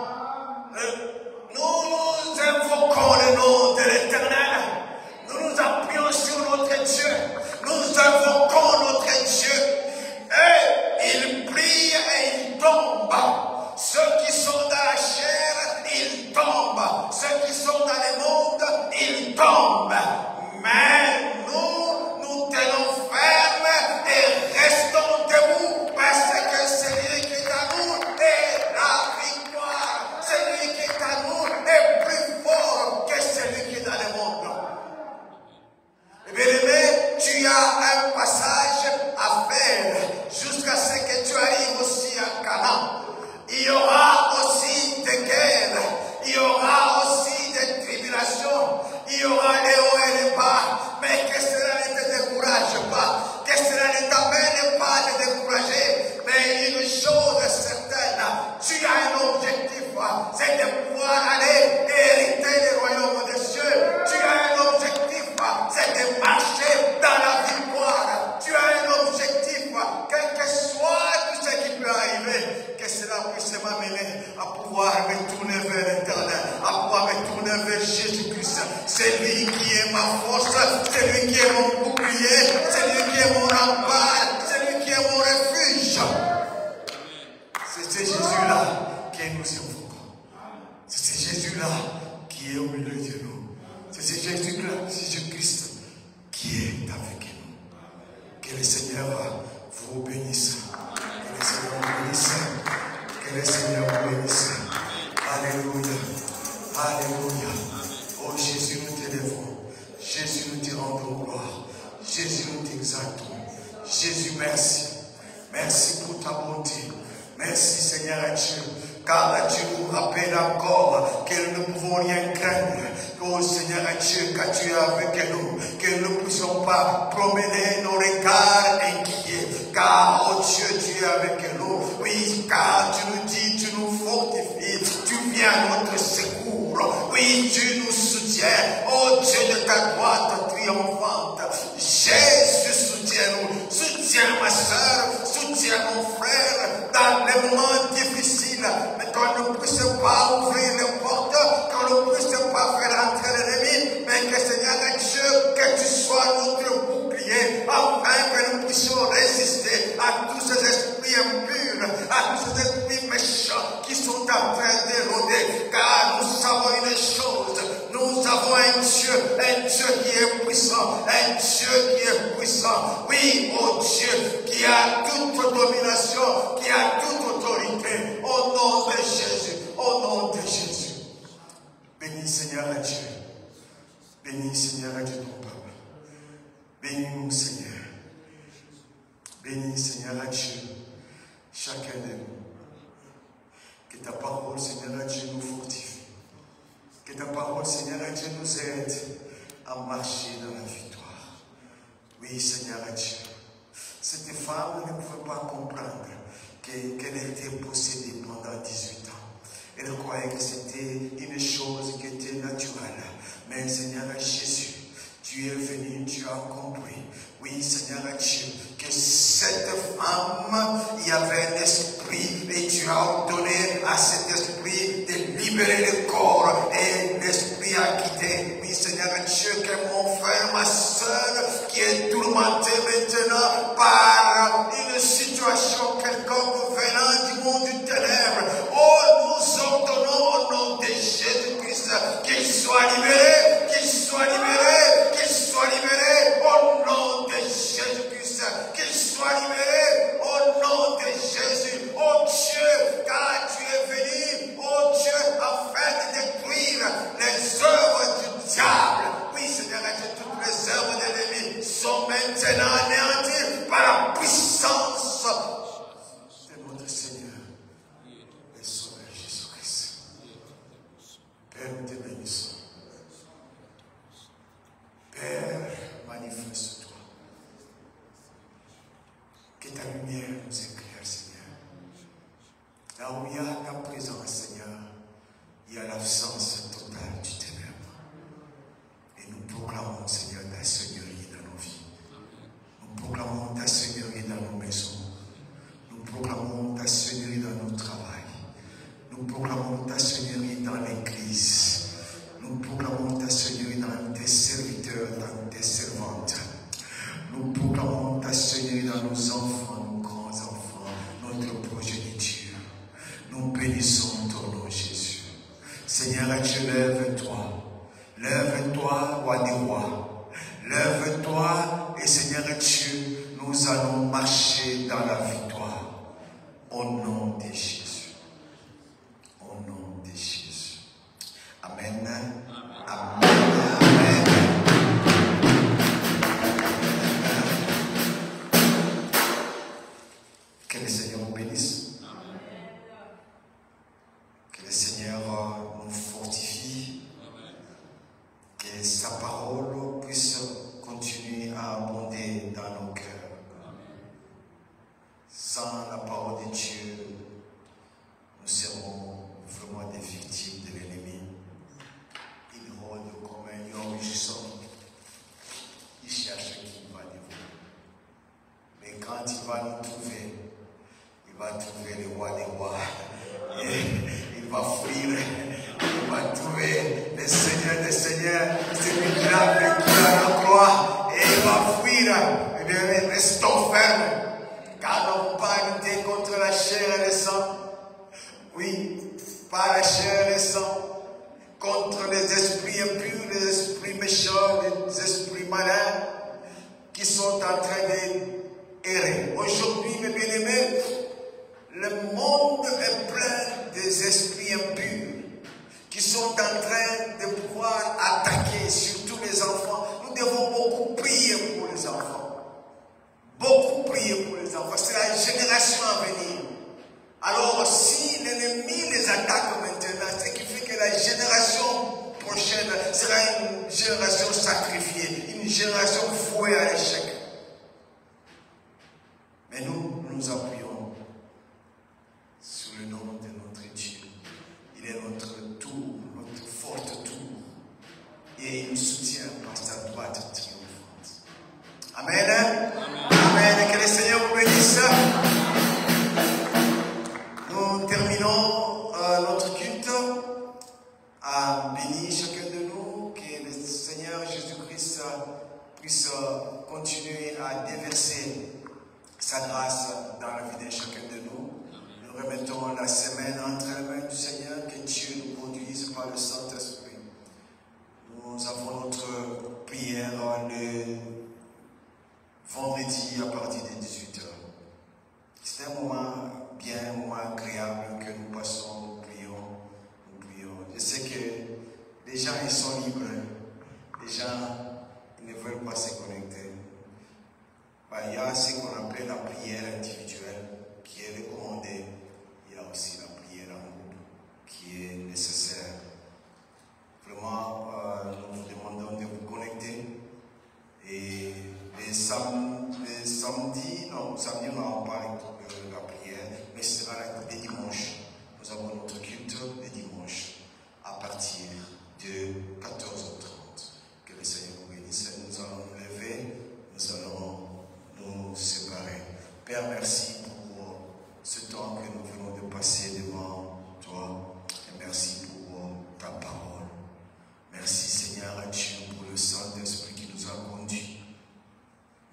Nous invoquons le nom de l'Éternel. Nous nous appuyons sur notre Dieu. Nous invoquons notre Dieu. Et il brille et il tombe. Ceux qui sont dans la chair, ils tombent. Ceux qui sont dans le monde, ils tombent. Mais nous tenons ferme et restons debout parce que celui qui est à nous est la victoire. Celui qui est à nous est plus fort que celui qui est dans le monde. Bien-aimé, tu as un passage à faire jusqu'à ce que tu arrives aussi à Canaan. Il y aura aussi des guerres, il y aura aussi des tribulations, il y aura les hauts et les bas, mais que cela ne te décourage pas, que cela ne t'amène pas à te décourager. Mais une chose est certaine, tu as un objectif, c'est de pouvoir aller hériter le royaume des cieux. Tu as un objectif, c'est de marcher dans la victoire. Tu as un objectif, quel que soit tout ce qui peut arriver, que cela puisse m'amener à pouvoir me tourner vers l'Éternel, à pouvoir me tourner vers Jésus-Christ. C'est lui qui est ma force, c'est lui qui est mon bouclier, c'est lui qui est mon rempart, c'est lui qui est mon refuge. C'est ce Jésus-là que nous invoquons. C'est ce Jésus-là qui est au milieu de nous. C'est ce Jésus-là, Jésus-Christ, qui est avec nous. Que le Seigneur vous bénisse. Que le Seigneur vous bénisse. Que le Seigneur vous bénisse. Alléluia. Alléluia. Oh Jésus, nous t'élèvons. Jésus, nous te rendons gloire. Jésus, nous t'exaltons. Jésus, merci. Merci pour ta bonté. Merci Seigneur Dieu. Car tu nous rappelles encore que nous ne pouvons rien craindre. Oh Seigneur Dieu, car tu es avec nous, que nous ne puissions pas promener nos regards inquiets. Car, oh Dieu, tu es avec nous. Oui, car tu nous dis, tu nous fortifies, tu viens à notre secours. Oui, tu nous soutiens. Oh Dieu de ta droite triomphante. Jésus, soutiens-nous. Soutiens ma soeur, soutiens mon frère dans les moments difficiles. Mais qu'on ne puisse pas ouvrir les portes, qu'on ne puisse pas faire entrer l'ennemi, mais que Seigneur Dieu, que tu sois méchants qui sont en train d'éroder. Car nous savons une chose, nous avons un Dieu qui est puissant, un Dieu qui est puissant. Oui, oh Dieu, qui a toute domination, qui a toute autorité. Au nom de Jésus, au nom de Jésus. Bénis Seigneur à Dieu. Bénis Seigneur à Dieu ton peuple. Bénis-nous Seigneur. Bénis Seigneur à Dieu chacun de nous. Que ta parole Seigneur à Dieu nous fortifie. Que ta parole Seigneur à Dieu nous aide à marcher dans la victoire. Oui Seigneur à Dieu. Cette femme ne pouvait pas comprendre qu'elle était possédée pendant 18 ans. Elle croyait que c'était une chose qui était naturelle. Mais Seigneur Jésus, tu es venu, tu as compris. Oui, Seigneur Dieu, que cette femme, il y avait un esprit et tu as ordonné à cet esprit de libérer le corps et l'esprit a quitté. Oui, Seigneur Dieu, que mon frère, ma soeur, qui est tourmenté maintenant par une situation quelconque venant du monde du ténèbre. Oh, nous ordonnons au nom de Jésus-Christ qu'il soit libéré, qu'il soit libéré, qu'il soit libéré au nom de Jésus-Christ, qu'il soit libéré au nom de Jésus. Oh Dieu, car tu es venu, oh Dieu, afin de détruire les œuvres du diable. Oui, Seigneur, toutes les œuvres de l'ennemi sont maintenant anéanties par la puissance de notre Seigneur et Sauveur Jésus-Christ. Père, nous te bénissons. Père, manifeste-toi. Que ta lumière nous éclaire, Seigneur. Là où il y a ta présence, Seigneur, il y a l'absence totale du ténèbre. Et nous proclamons, Seigneur, ta Seigneurie dans nos vies. Nous proclamons ta Seigneurie dans nos maisons. Nous proclamons ta Seigneurie dans notre travail. Nous proclamons ta Seigneurie dans l'Église. Nous proclamons ta Seigneurie dans tes serviteurs, dans tes servantes. Nous proclamons ta Seigneurie dans nos enfants, nos grands-enfants, notre progéniture. Nous bénissons ton nom, Jésus. Seigneur Dieu, lève-toi. Lève-toi, roi des rois. Lève-toi et Seigneur Dieu, nous allons marcher dans la victoire. Au nom de Jésus. Au nom de Jésus. Amen. Amen. Amen. Que le Seigneur nous bénisse. Que le Seigneur nous fortifie. Que sa parole puisse continuer à abonder dans nos cœurs. Sans la parole de Dieu, nous serons vraiment des victimes de l'ennemi. Il rôde comme un lion rugissant. Il cherche qui va dévorer. Mais quand il va nous trouver, il va trouver le roi des rois. Et il va fuir. Il va trouver le Seigneur des seigneurs. Celui qui a vécu à la croix. Et il va fuir. Et restons fermes. Car nous n'avons pas lutté contre la chair et le sang. Oui, pas la chair et le sang. Contre les esprits impurs, les esprits méchants, les esprits malins qui sont en train d'errer. Aujourd'hui, mes bien-aimés, le monde est plein des esprits impurs qui sont en train de pouvoir attaquer surtout les enfants. Nous devons beaucoup prier pour les enfants. Beaucoup prier pour les enfants. C'est la génération à venir. Alors, si l'ennemi les attaque maintenant, ce qui fait que la génération prochaine sera une génération sacrifiée, une génération vouée à l'échec. Mais nous appuyons sur le nom de notre Dieu. Il est notre tour, notre forte tour. Et il nous soutient par sa droite triomphante. Amen. Amen. Amen. Que le Seigneur vous bénisse. Nous terminons notre culte à bénir chacun de nous, que le Seigneur Jésus-Christ puisse continuer à déverser sa grâce dans la vie de chacun de nous. Nous Nous remettons la semaine entre les mains du Seigneur, que Dieu nous conduise par le Saint-Esprit. Nous avons notre prière le vendredi à partir de 18h. C'est un moment bien, un moment agréable que nous passons, nous prions. Je sais que les gens ils sont libres, les gens ils ne veulent pas se connecter. Il y a ce qu'on appelle la prière individuelle qui est recommandée. Il y a aussi la prière en groupe qui est nécessaire. Vraiment, nous vous demandons de vous connecter. Et les samedis, on n'a pas la prière, mais ce sera les dimanches. Nous avons notre culte les dimanches à partir de 14h30. Que le Seigneur vous bénisse. Nous allons nous lever, nous allons nous séparer. Père, merci pour ce temps que nous venons de passer devant toi. Et merci pour ta parole. Merci Seigneur Dieu pour le Saint-Esprit qui nous a conduits.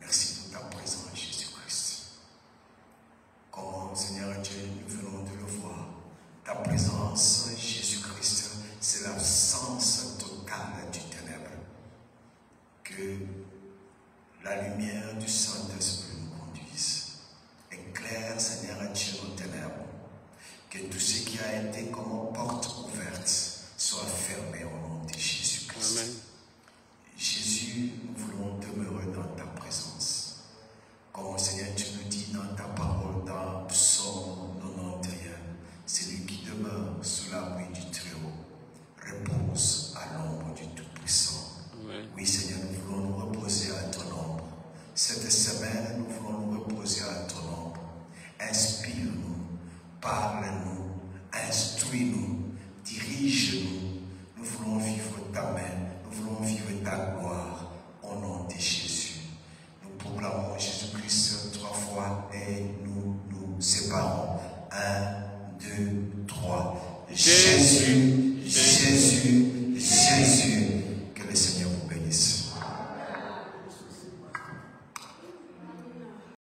Merci pour ta présence Jésus-Christ. Comment Seigneur Dieu, nous venons de le voir. Ta présence Jésus-Christ, c'est l'absence totale du ténèbre. Que la lumière du Saint-Esprit nous conduise. Éclaire, Seigneur Dieu, nos ténèbres. Que tout ce qui a été comme porte ouverte soit fermé au nom de Jésus-Christ. Amen. Jésus, nous voulons demeurer dans ta présence. Comme Seigneur, tu nous dis dans ta parole, dans Psaume 91, celui qui demeure sous l'abri du Très-Haut repose à l'ombre du Tout-Puissant. Amen. Oui, Seigneur, nous voulons nous reposer à ton ombre. Cette semaine, nous voulons nous reposer à ton ombre. Inspire-nous, parle-nous, instruis-nous, dirige-nous. Nous voulons vivre ta main, nous voulons vivre ta gloire au nom de Jésus. Nous proclamons Jésus-Christ 3 fois et nous nous séparons. 1, 2, 3. Jésus, Jésus.